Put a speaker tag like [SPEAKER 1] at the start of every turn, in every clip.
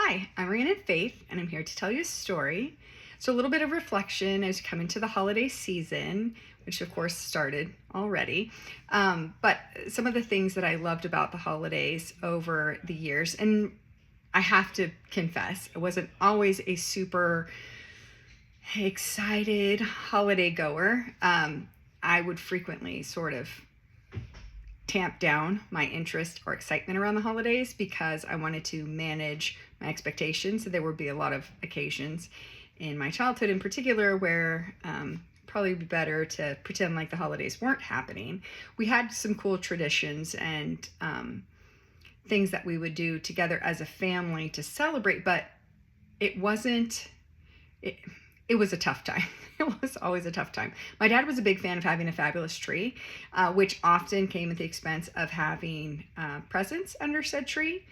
[SPEAKER 1] Hi, I'm Rhiannon Faith, and I'm here to tell you a story. So, a little bit of reflection as you come into the holiday season, which of course started already. But some of the things that I loved about the holidays over the years, and I have to confess, I wasn't always a super excited holiday goer. I would frequently sort of tamp down my interest or excitement around the holidays because I wanted to manage my expectations. So there would be a lot of occasions in my childhood in particular where probably be better to pretend like the holidays weren't happening. We had some cool traditions and things that we would do together as a family to celebrate, but it wasn't, it was a tough time. It was always a tough time. My dad was a big fan of having a fabulous tree, which often came at the expense of having presents under said tree.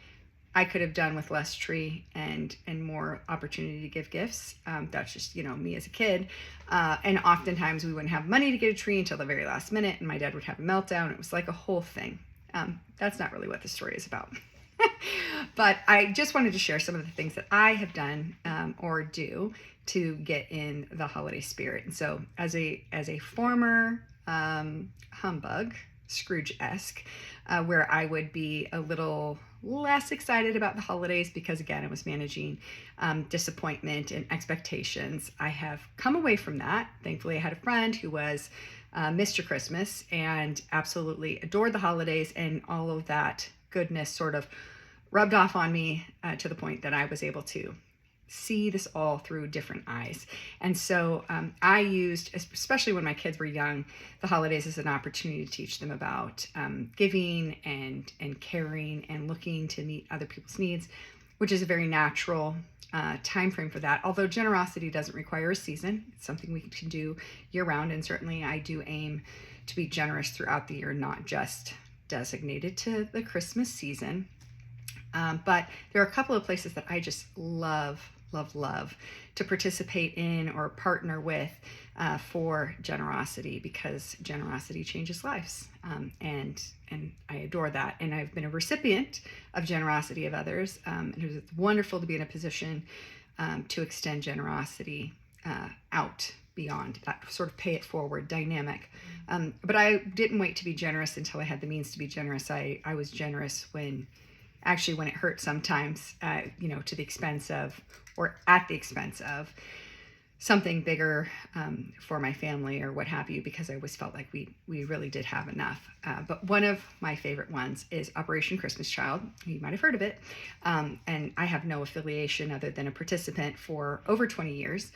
[SPEAKER 1] I could have done with less tree and more opportunity to give gifts. That's just, me as a kid. And oftentimes we wouldn't have money to get a tree until the very last minute, and my dad would have a meltdown. It was like a whole thing. That's not really what the story is about. But I just wanted to share some of the things that I have done or do to get in the holiday spirit. And so as a former humbug, Scrooge-esque, where I would be a little less excited about the holidays because, again, I was managing disappointment and expectations. I have come away from that. Thankfully, I had a friend who was Mr. Christmas and absolutely adored the holidays, and all of that goodness sort of rubbed off on me to the point that I was able to see this all through different eyes. And so I used, especially when my kids were young, the holidays as an opportunity to teach them about giving and caring and looking to meet other people's needs, which is a very natural time frame for that. Although generosity doesn't require a season, it's something we can do year round. And certainly I do aim to be generous throughout the year, not just designated to the Christmas season. But there are a couple of places that I just love to participate in or partner with for generosity, because generosity changes lives. And I adore that. And I've been a recipient of generosity of others. And it's wonderful to be in a position to extend generosity out beyond that sort of pay it forward dynamic. But I didn't wait to be generous until I had the means to be generous. I was generous when it hurt sometimes, to the expense of, or at the expense of, something bigger for my family or what have you, because I always felt like we really did have enough. But one of my favorite ones is Operation Christmas Child. You might have heard of it. And I have no affiliation other than a participant for over 20 years.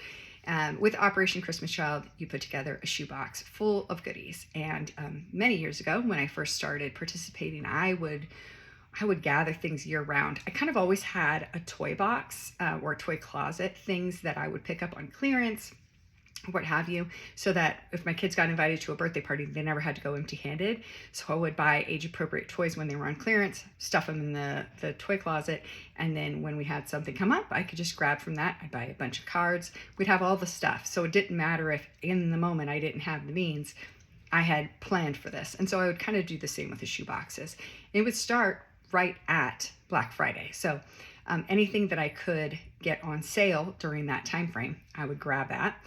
[SPEAKER 1] With Operation Christmas Child, you put together a shoebox full of goodies. And many years ago, when I first started participating, I would gather things year round. I kind of always had a toy box or a toy closet, things that I would pick up on clearance, what have you, so that if my kids got invited to a birthday party, they never had to go empty-handed. So I would buy age-appropriate toys when they were on clearance, stuff them in the toy closet, and then when we had something come up, I could just grab from that. I'd buy a bunch of cards. We'd have all the stuff. So it didn't matter if in the moment I didn't have the means. I had planned for this. And so I would kind of do the same with the shoe boxes. It would start right at Black Friday. So anything that I could get on sale during that time frame, I would grab that.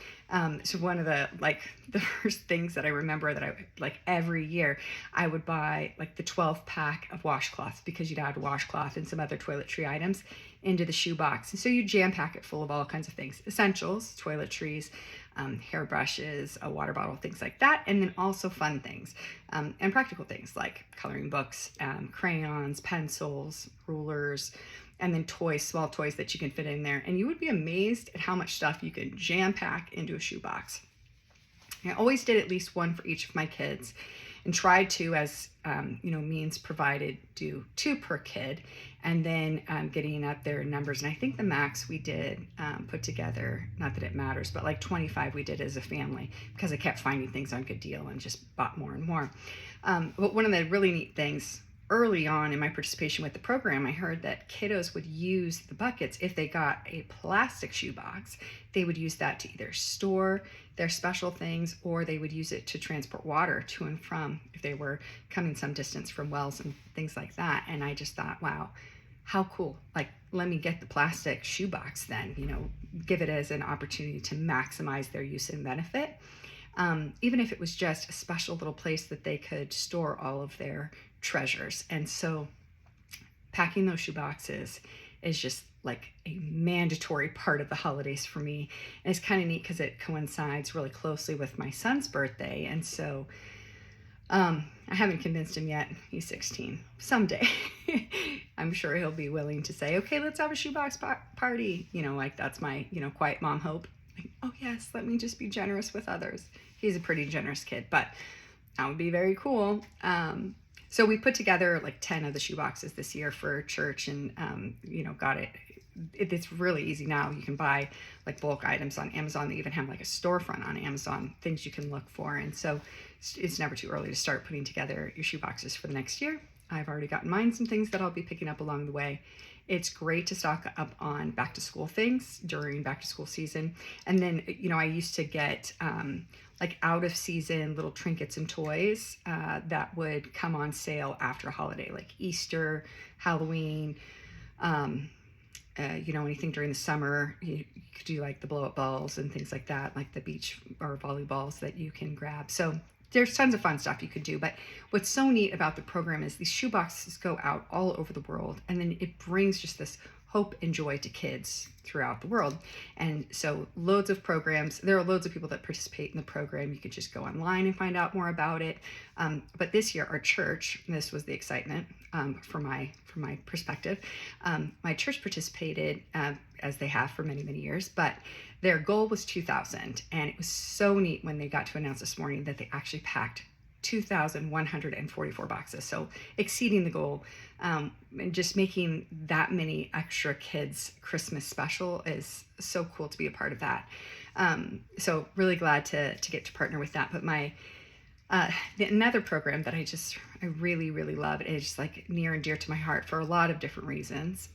[SPEAKER 1] So one of the first things that I remember that I every year, I would buy the 12 pack of washcloths, because you'd add washcloth and some other toiletry items into the shoe box. And so you jam pack it full of all kinds of things, essentials, toiletries, hairbrushes, a water bottle, things like that. And then also fun things and practical things like coloring books, crayons, pencils, rulers, and then toys, small toys that you can fit in there. And you would be amazed at how much stuff you can jam pack into a shoebox. I always did at least one for each of my kids, and tried to, as means provided, do 2 per kid, and then getting up their numbers. And I think the max we did put together, not that it matters, but 25 we did as a family, because I kept finding things on Good Deal and just bought more and more. But one of the really neat things early on in my participation with the program, I heard that kiddos would use the buckets. If they got a plastic shoebox, they would use that to either store their special things, or they would use it to transport water to and from if they were coming some distance from wells and things like that. And I just thought, wow, how cool. Like, let me get the plastic shoebox then, give it as an opportunity to maximize their use and benefit. Even if it was just a special little place that they could store all of their treasures. And so packing those shoe boxes is just like a mandatory part of the holidays for me. And it's kind of neat because it coincides really closely with my son's birthday. And so I haven't convinced him yet. He's 16. Someday, I'm sure he'll be willing to say, okay, let's have a shoebox party. Like that's my, quiet mom hope. Like, oh yes, let me just be generous with others. He's a pretty generous kid, but that would be very cool. So we put together like 10 of the shoe boxes this year for church, and got it. It's really easy now. You can buy like bulk items on Amazon. They even have like a storefront on Amazon, things you can look for. And so it's never too early to start putting together your shoe boxes for the next year. I've already gotten mine some things that I'll be picking up along the way. It's great to stock up on back to school things during back to school season. And then, I used to get like out of season little trinkets and toys that would come on sale after a holiday, like Easter, Halloween, anything during the summer. You could do like the blow up balls and things like that, like the beach or volleyballs that you can grab. So there's tons of fun stuff you could do. But what's so neat about the program is these shoe boxes go out all over the world, and then it brings just this hope and joy to kids throughout the world. And so loads of programs, there are loads of people that participate in the program. You could just go online and find out more about it. But this year, our church, this was the excitement from my perspective, my church participated as they have for many, many years, but their goal was 2,000. And it was so neat when they got to announce this morning that they actually packed 2,144 boxes. So exceeding the goal, and just making that many extra kids Christmas special is so cool to be a part of that. So really glad to get to partner with that. But another program that I really, really love, is just like near and dear to my heart for a lot of different reasons,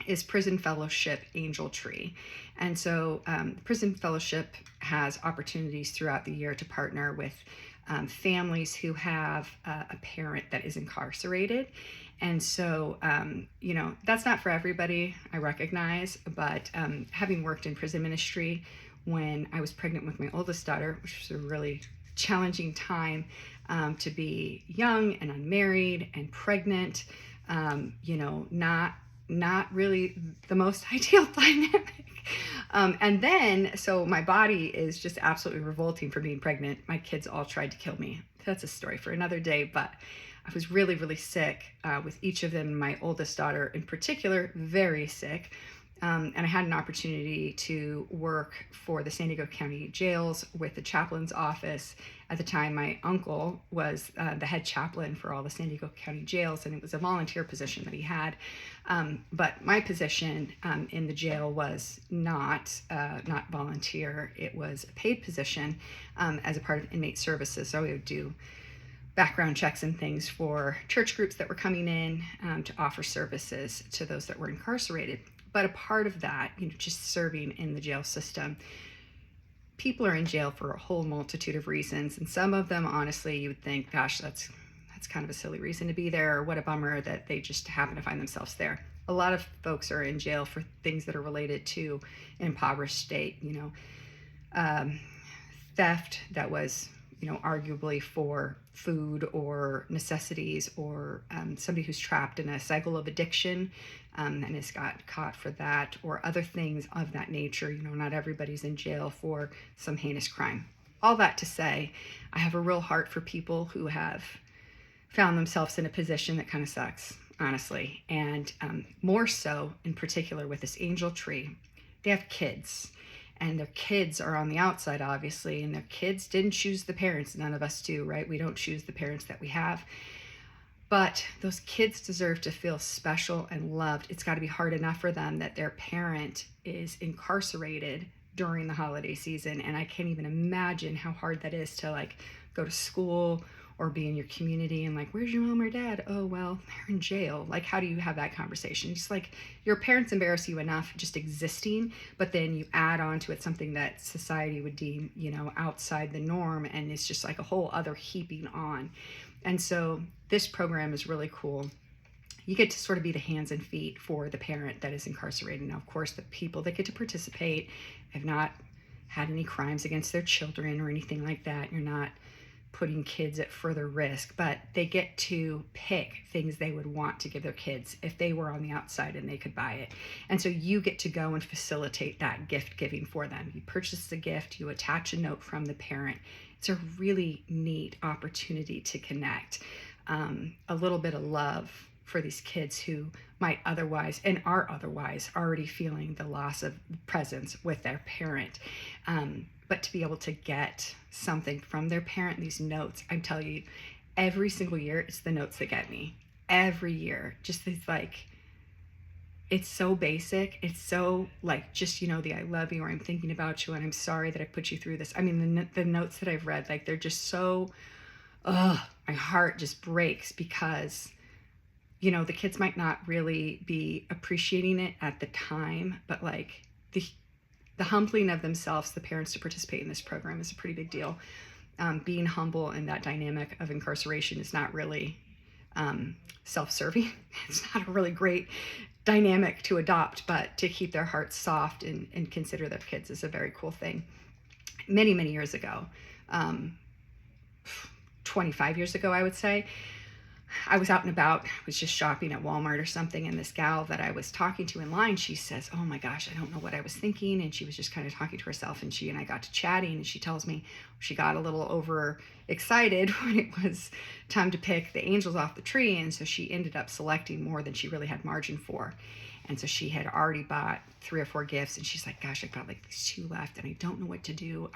[SPEAKER 1] is Prison Fellowship Angel Tree. And so Prison Fellowship has opportunities throughout the year to partner with families who have a parent that is incarcerated. And so, that's not for everybody, I recognize, but having worked in prison ministry when I was pregnant with my oldest daughter, which was a really challenging time to be young and unmarried and pregnant, not really the most ideal dynamic. And then, so my body is just absolutely revolting for being pregnant. My kids all tried to kill me. That's a story for another day, but I was really, really sick with each of them. My oldest daughter in particular, very sick. And I had an opportunity to work for the San Diego County jails with the chaplain's office. At the time, my uncle was the head chaplain for all the San Diego County jails, and it was a volunteer position that he had. But my position in the jail was not volunteer. It was a paid position as a part of inmate services. So we would do background checks and things for church groups that were coming in to offer services to those that were incarcerated. But a part of that, just serving in the jail system, people are in jail for a whole multitude of reasons. And some of them, honestly, you would think, gosh, that's kind of a silly reason to be there, or what a bummer that they just happen to find themselves there. A lot of folks are in jail for things that are related to an impoverished state, theft that was, arguably for food or necessities, or somebody who's trapped in a cycle of addiction and has got caught for that, or other things of that nature. Not everybody's in jail for some heinous crime. All that to say, I have a real heart for people who have found themselves in a position that kind of sucks, honestly. And more so in particular with this Angel Tree, they have kids. And their kids are on the outside, obviously, and their kids didn't choose the parents. None of us do, right? We don't choose the parents that we have. But those kids deserve to feel special and loved. It's got to be hard enough for them that their parent is incarcerated during the holiday season. And I can't even imagine how hard that is to go to school or be in your community and where's your mom or dad? Oh, well, they're in jail. How do you have that conversation? Just your parents embarrass you enough just existing, but then you add on to it something that society would deem, outside the norm, and it's just a whole other heaping on. And so this program is really cool. you get to sort of be the hands and feet for the parent that is incarcerated. Now, of course, the people that get to participate have not had any crimes against their children or anything like that. You're not putting kids at further risk, but they get to pick things they would want to give their kids if they were on the outside and they could buy it. And so you get to go and facilitate that gift giving for them. You purchase the gift, you attach a note from the parent. It's a really neat opportunity to connect. A little bit of love for these kids who might otherwise and are otherwise already feeling the loss of presence with their parent. But to be able to get something from their parent, these notes, I'm telling you, every single year, it's the notes that get me. Every year, just these like, it's so basic. It's so like, just, you know, the I love you, or I'm thinking about you, and I'm sorry that I put you through this. I mean, the notes that I've read, like, they're just so, my heart just breaks because, you know, the kids might not really be appreciating it at the time, but like the humbling of themselves, the parents, to participate in this program is a pretty big deal. Being humble in that dynamic of incarceration is not really self-serving. It's not a really great dynamic to adopt, but to keep their hearts soft and consider their kids is a very cool thing. Many, many years ago, 25 years ago, I would say, I was out and about, I was just shopping at Walmart or something, and this gal that I was talking to in line, she says, oh my gosh, I don't know what I was thinking, and she was just kind of talking to herself, and she and I got to chatting, and she tells me she got a little overexcited when it was time to pick the angels off the tree, and so she ended up selecting more than she really had margin for. And so she had already bought 3 or 4 gifts, and she's like, gosh, I've got like these 2 left, and I don't know what to do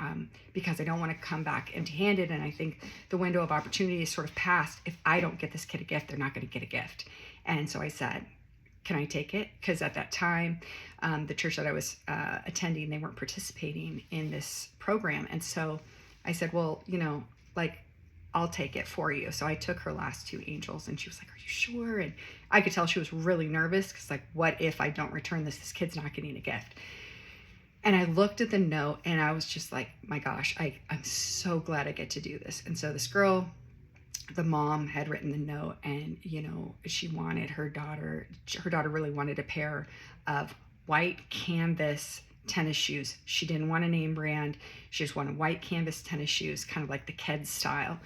[SPEAKER 1] because I don't want to come back empty-handed, and I think the window of opportunity is sort of passed. If I don't get this kid a gift, they're not going to get a gift. And so I said, can I take it? Because at that time, the church that I was attending, they weren't participating in this program. And so I said, well, you know, like, I'll take it for you. So I took her last 2 angels, and she was like, are you sure? And I could tell she was really nervous because, like, what if I don't return this? This kid's not getting a gift. And I looked at the note, and I was just like, my gosh, I'm so glad I get to do this. And so this girl, the mom, had written the note, and, you know, she wanted her daughter really wanted a pair of white canvas tennis shoes. She didn't want a name brand. She just wanted white canvas tennis shoes, kind of like the Keds style.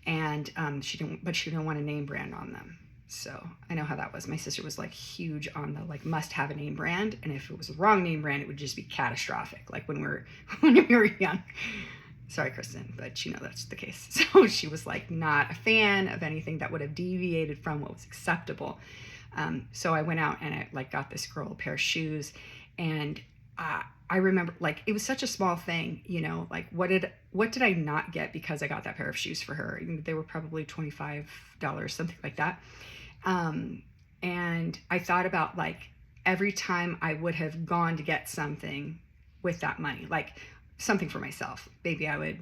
[SPEAKER 1] And she didn't want a name brand on them. So I know how that was. My sister was like huge on the like must have a name brand. And if it was the wrong name brand, it would just be catastrophic. Like when we were young. Sorry, Kristen, but you know, that's the case. So she was like not a fan of anything that would have deviated from what was acceptable. So I went out and I like got this girl a pair of shoes, and I remember, like, it was such a small thing, you know, like what did I not get because I got that pair of shoes for her? They were probably $25, something like that. And I thought about like every time I would have gone to get something with that money, like something for myself. Maybe I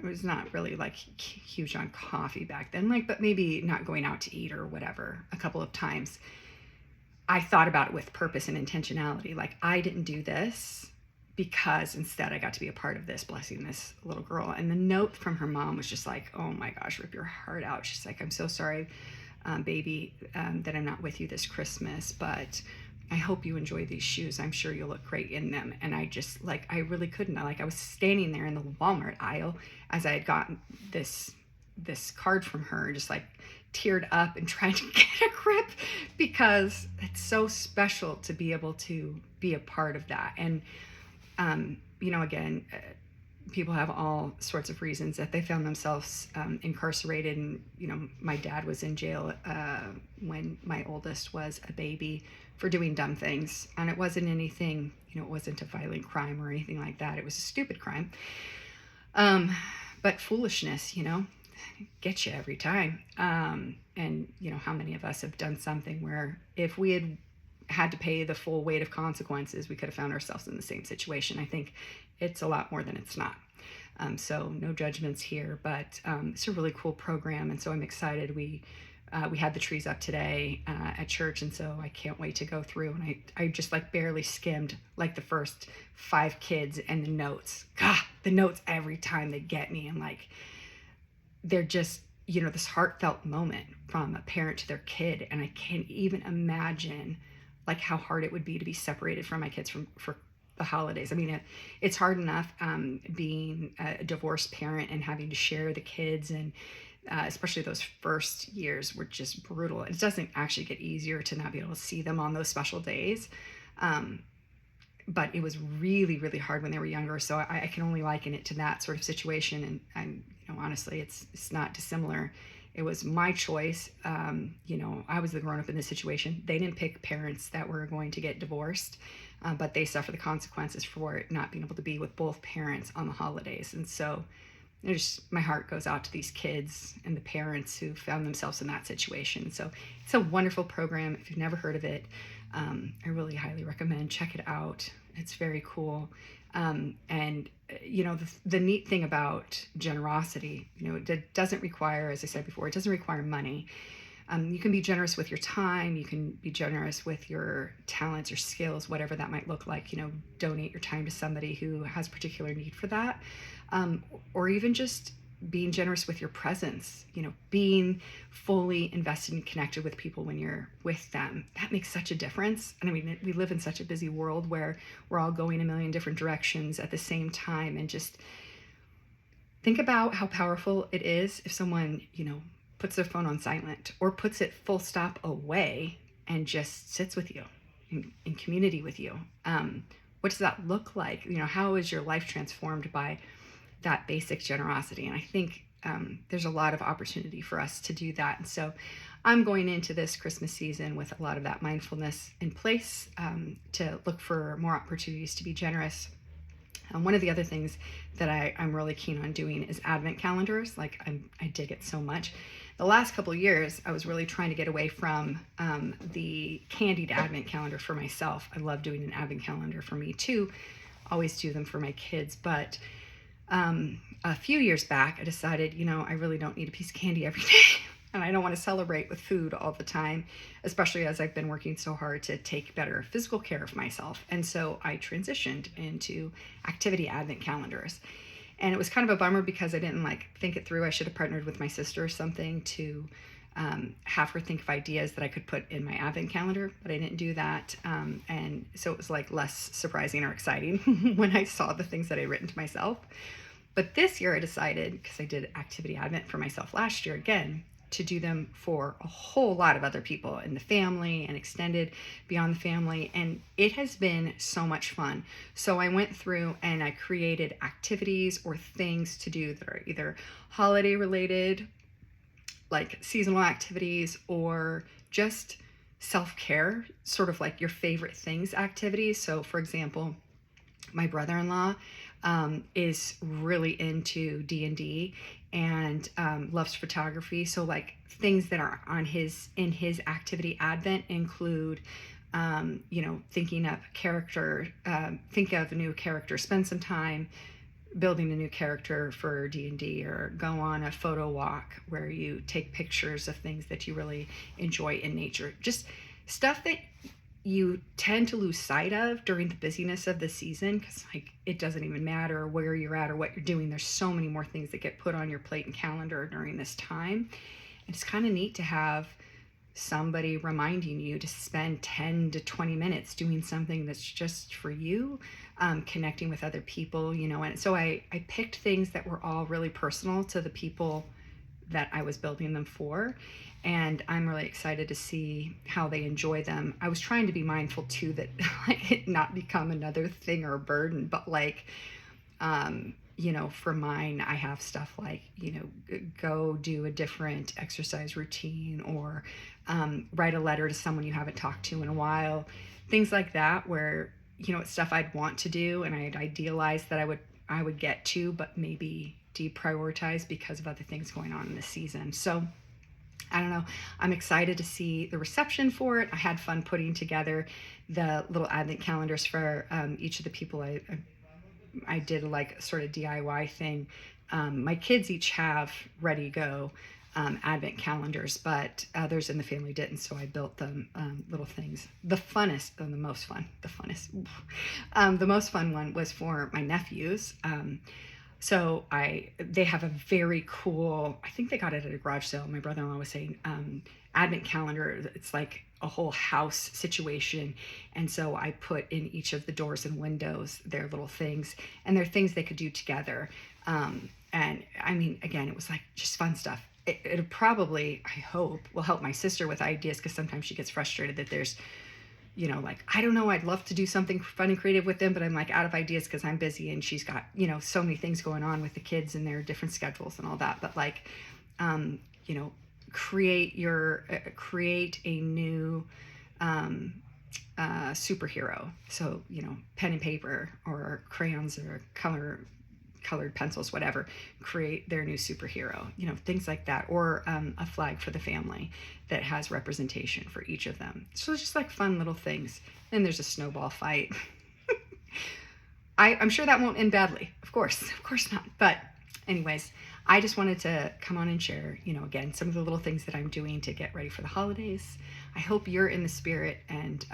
[SPEAKER 1] was not really like huge on coffee back then, like, but maybe not going out to eat or whatever a couple of times. I thought about it with purpose and intentionality. Like, I didn't do this because instead I got to be a part of this, blessing this little girl. And the note from her mom was just like, oh my gosh, rip your heart out. She's like, I'm so sorry, baby, that I'm not with you this Christmas, but I hope you enjoy these shoes. I'm sure you'll look great in them. And I just like, I really couldn't. I was standing there in the Walmart aisle as I had gotten this card from her, just like teared up and trying to get a grip, because it's so special to be able to be a part of that. And, you know, again, people have all sorts of reasons that they found themselves incarcerated. And, you know, my dad was in jail when my oldest was a baby for doing dumb things. And it wasn't anything, you know, it wasn't a violent crime or anything like that. It was a stupid crime. But foolishness, you know, gets you every time. And, you know, how many of us have done something where if we had to pay the full weight of consequences, we could have found ourselves in the same situation. I think it's a lot more than it's not. So no judgments here, but it's a really cool program. And so I'm excited. We had the trees up today at church, and so I can't wait to go through. And I just like barely skimmed like the first 5 kids and the notes. God, the notes every time they get me, and like they're just, this heartfelt moment from a parent to their kid. And I can't even imagine like how hard it would be to be separated from my kids for the holidays. I mean, it's hard enough being a divorced parent and having to share the kids, and especially those first years were just brutal. It doesn't actually get easier to not be able to see them on those special days. But it was really, really hard when they were younger. So I can only liken it to that sort of situation. And I'm, honestly, it's not dissimilar. It was my choice. I was the grown up in this situation. They didn't pick parents that were going to get divorced, but they suffer the consequences for not being able to be with both parents on the holidays. And so my heart goes out to these kids and the parents who found themselves in that situation. So it's a wonderful program. If you've never heard of it, I really highly recommend. Check it out. It's very cool. And the neat thing about generosity, it doesn't require, as I said before, it doesn't require money. You can be generous with your time. You can be generous with your talents or skills, whatever that might look like. Donate your time to somebody who has particular need for that. Or even just being generous with your presence, being fully invested and connected with people when you're with them. That makes such a difference. And I mean, we live in such a busy world where we're all going a million different directions at the same time. And just think about how powerful it is if someone, puts their phone on silent or puts it full stop away and just sits with you in community with you. What does that look like? How is your life transformed by that basic generosity? And I think there's a lot of opportunity for us to do that. And so I'm going into this Christmas season with a lot of that mindfulness in place, to look for more opportunities to be generous. One of the other things that I'm really keen on doing is Advent calendars. Like I dig it so much. The last couple of years, I was really trying to get away from the candied Advent calendar for myself. I love doing an Advent calendar for me too. Always do them for my kids. But a few years back, I decided, I really don't need a piece of candy every day. And I don't want to celebrate with food all the time, especially as I've been working so hard to take better physical care of myself. And so I transitioned into activity Advent calendars. And it was kind of a bummer because I didn't think it through. I should have partnered with my sister or something to have her think of ideas that I could put in my Advent calendar, but I didn't do that. And so it was less surprising or exciting when I saw the things that I'd written to myself. But this year I decided, because I did activity Advent for myself last year again, to do them for a whole lot of other people in the family and extended beyond the family. And it has been so much fun. So I went through and I created activities or things to do that are either holiday related, like seasonal activities, or just self-care, sort of like your favorite things activities. So for example, my brother-in-law is really into D&D and loves photography. So things that are in his activity Advent include, thinking up character, think of a new character, spend some time building a new character for D&D, or go on a photo walk where you take pictures of things that you really enjoy in nature. Just stuff that you tend to lose sight of during the busyness of the season, because it doesn't even matter where you're at or what you're doing. There's so many more things that get put on your plate and calendar during this time. And it's kind of neat to have somebody reminding you to spend 10 to 20 minutes doing something that's just for you, connecting with other people, And so I picked things that were all really personal to the people that I was building them for. And I'm really excited to see how they enjoy them. I was trying to be mindful too that it not become another thing or a burden, but for mine, I have stuff like, go do a different exercise routine, or write a letter to someone you haven't talked to in a while, things like that, where, it's stuff I'd want to do and I'd idealize that I would get to, but maybe deprioritize because of other things going on in the season. So I don't know. I'm excited to see the reception for it. I had fun putting together the little Advent calendars for each of the people. I did sort of DIY thing. My kids each have ready to go Advent calendars, but others in the family didn't, so I built them little things. The most fun one was for my nephews. So they have a very cool, I think they got it at a garage sale. My brother-in-law was saying, advent calendar. It's like a whole house situation. And so I put in each of the doors and windows their little things, and they're things they could do together. And I mean, again, it was like just fun stuff. It probably, I hope, will help my sister with ideas, because sometimes she gets frustrated that there's, like, I don't know, I'd love to do something fun and creative with them, but I'm like out of ideas because I'm busy, and she's got, so many things going on with the kids and their different schedules and all that. But like, you know, create a new superhero. So, pen and paper or crayons or colored pencils, whatever, create their new superhero, things like that, or a flag for the family that has representation for each of them. So it's just like fun little things. Then there's a snowball fight. I'm sure that won't end badly. Of course not. But anyways, I just wanted to come on and share, again, some of the little things that I'm doing to get ready for the holidays. I hope you're in the spirit and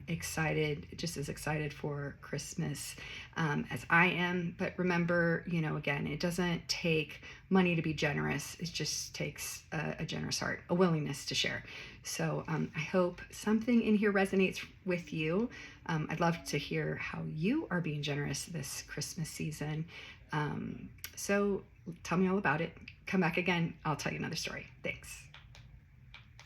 [SPEAKER 1] excited, just as excited for Christmas as I am. But remember, again, it doesn't take money to be generous. It just takes a generous heart, a willingness to share. So I hope something in here resonates with you. I'd love to hear how you are being generous this Christmas season. So tell me all about it. Come back again. I'll tell you another story. Thanks.